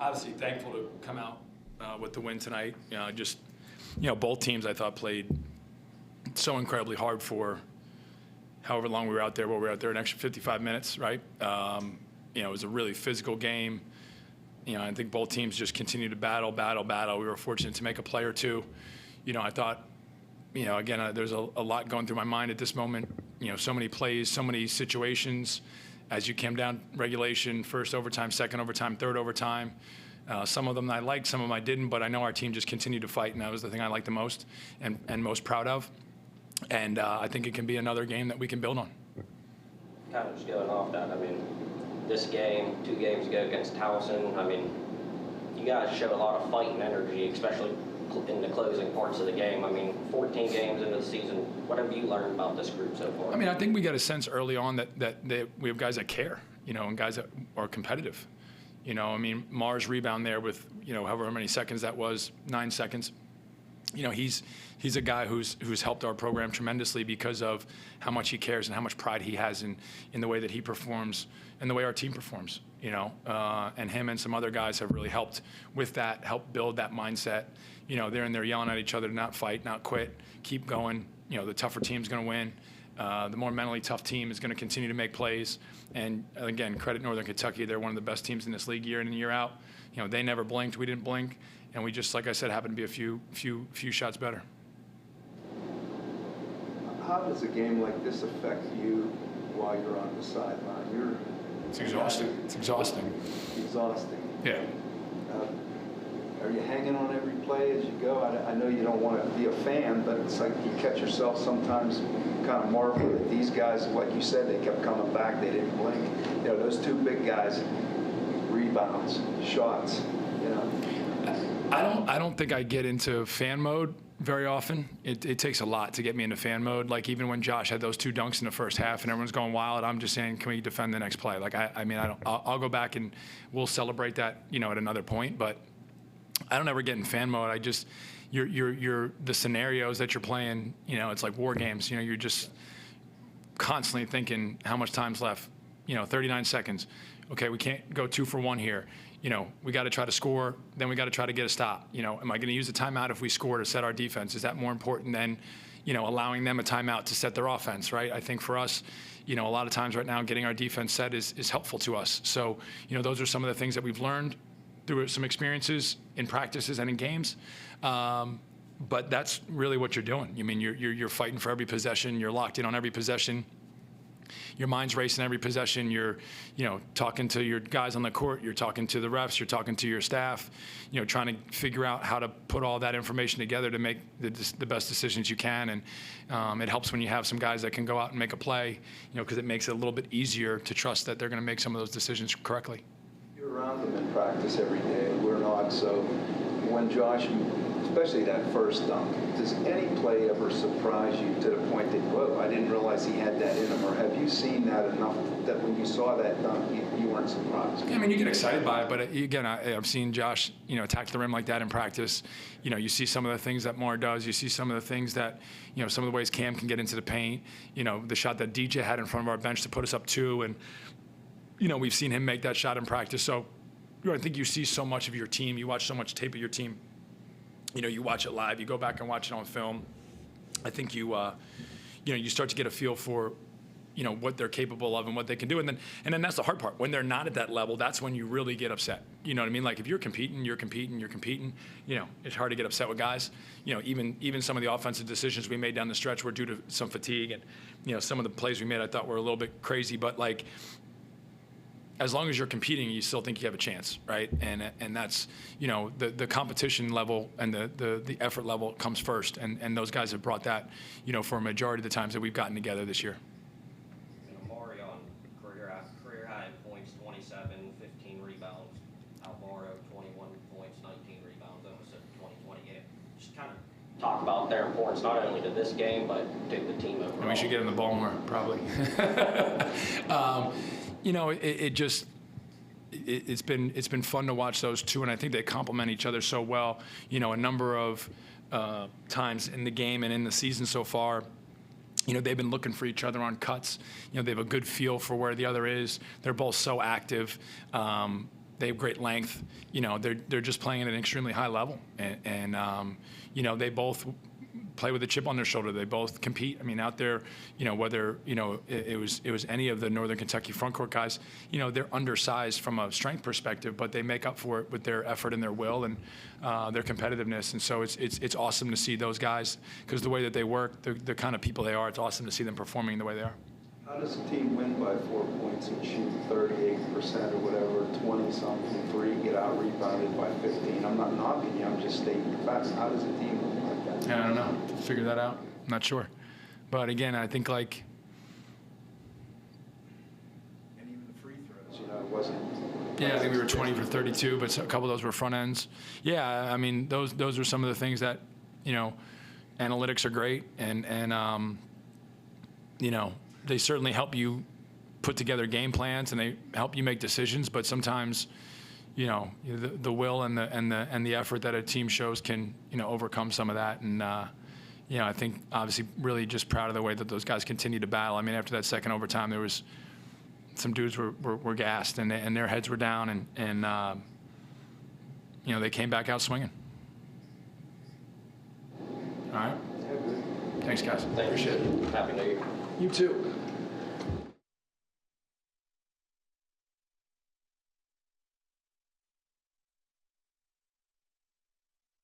Obviously thankful to come out with the win tonight. Both teams I thought played so incredibly hard for however long we were out there. Well, we were out there an extra 55 minutes, right? It was a really physical game. I think both teams just continued to battle. We were fortunate to make a play or two. I thought, again, there's a lot going through my mind at this moment. So many plays, so many situations as you came down regulation, first overtime, second overtime, third overtime. Some of them I liked, some of them I didn't, but I know our team just continued to fight, and that was the thing I liked the most and most proud of. And I think it can be another game that we can build on. Kind of just going off that, this game, 2 games ago against Towson, you guys showed a lot of fight and energy, especially in the closing parts of the game. 14 games into the season, what have you learned about this group so far? I think we got a sense early on that we have guys that care, and guys that are competitive. Mars rebound there with, however many seconds that was, 9 seconds. He's a guy who's helped our program tremendously because of how much he cares and how much pride he has in the way that he performs and the way our team performs. And him and some other guys have really helped with that, helped build that mindset. They're in there yelling at each other to not fight, not quit, keep going. The tougher team's going to win. The more mentally tough team is going to continue to make plays. And again, credit Northern Kentucky. They're one of the best teams in this league year in and year out. They never blinked. We didn't blink. And we just, like I said, happened to be a few shots better. How does a game like this affect you while you're on the sideline? It's exhausting. It's exhausting. Exhausting. Yeah. Are you hanging on every play as you go? I know you don't want to be a fan, but it's like you catch yourself sometimes kind of marveling that these guys, like you said, they kept coming back. They didn't blink. Those 2 big guys, rebounds, shots. I don't think I get into fan mode very often. It takes a lot to get me into fan mode. Like even when Josh had those 2 dunks in the first half and everyone's going wild, I'm just saying, can we defend the next play? Like I'll go back and we'll celebrate that, at another point. But I don't ever get in fan mode. I just you're the scenarios that you're playing. It's like war games. You're just constantly thinking how much time's left. 39 seconds. Okay, we can't go 2 for 1 here. We got to try to score, then we got to try to get a stop. Am I going to use the timeout if we score to set our defense? Is that more important than, allowing them a timeout to set their offense, right? I think for us, a lot of times right now, getting our defense set is helpful to us. So, those are some of the things that we've learned through some experiences in practices and in games. But that's really what you're doing. You're fighting for every possession. You're locked in on every possession. Your mind's racing every possession. You're, talking to your guys on the court. You're talking to the refs. You're talking to your staff. Trying to figure out how to put all that information together to make the best decisions you can. And it helps when you have some guys that can go out and make a play, because it makes it a little bit easier to trust that they're going to make some of those decisions correctly. You're around them in practice every day. We're not. So when Josh, especially that first dunk, does any play ever surprise you to the point that, whoa, I didn't realize he had that in him? Or have you seen that enough that when you saw that dunk, you weren't surprised? Yeah, you get excited by it, but again, I've seen Josh, attack the rim like that in practice. You see some of the things that Mar does. You see some of the things that, some of the ways Cam can get into the paint. The shot that DJ had in front of our bench to put us up 2, and we've seen him make that shot in practice. So I think you see so much of your team. You watch so much tape of your team. You watch it live. You go back and watch it on film. I think you start to get a feel for, what they're capable of and what they can do. And then that's the hard part. When they're not at that level, that's when you really get upset. You know what I mean? Like if you're competing, it's hard to get upset with guys. Even some of the offensive decisions we made down the stretch were due to some fatigue. And, some of the plays we made I thought were a little bit crazy. But, like, as long as you're competing, you still think you have a chance, right? And that's, the competition level and the effort level comes first. And those guys have brought that, for a majority of the times that we've gotten together this year. Amari on career high in points, 27, 15 rebounds. Alvaro, 21 points, 19 rebounds, almost at the 2020 game. Just kind of talk about their importance not only to this game, but to the team overall. And we should get in the ball more, probably. It's been fun to watch those 2, and I think they complement each other so well. A number of times in the game and in the season so far, they've been looking for each other on cuts. They have a good feel for where the other is. They're both so active. They have great length. They're just playing at an extremely high level, and they both play with a chip on their shoulder. They both compete. I mean, out there, whether it was any of the Northern Kentucky front court guys, they're undersized from a strength perspective, but they make up for it with their effort and their will and their competitiveness. And so it's awesome to see those guys, because the way that they work, the kind of people they are, it's awesome to see them performing the way they are. How does a team win by 4 points and shoot 38% or whatever, 20-something, 3, get out rebounded by 15? I'm not knocking you, I'm just stating the facts. How does a team win like that? I don't know. Figure that out. I'm not sure. But again, I think And even the free throws, it wasn't. Yeah, I think we were 20 for 32, but a couple of those were front ends. Yeah, I mean, those are some of the things that, analytics are great, and they certainly help you put together game plans, and they help you make decisions. But sometimes, the will and the effort that a team shows can overcome some of that. And I think obviously really just proud of the way that those guys continue to battle. I mean, after that second overtime, there was some dudes were gassed, and their heads were down, and they came back out swinging. All right. Yeah, good. Thanks, guys. Thank you. Appreciate it. Happy New Year. You too.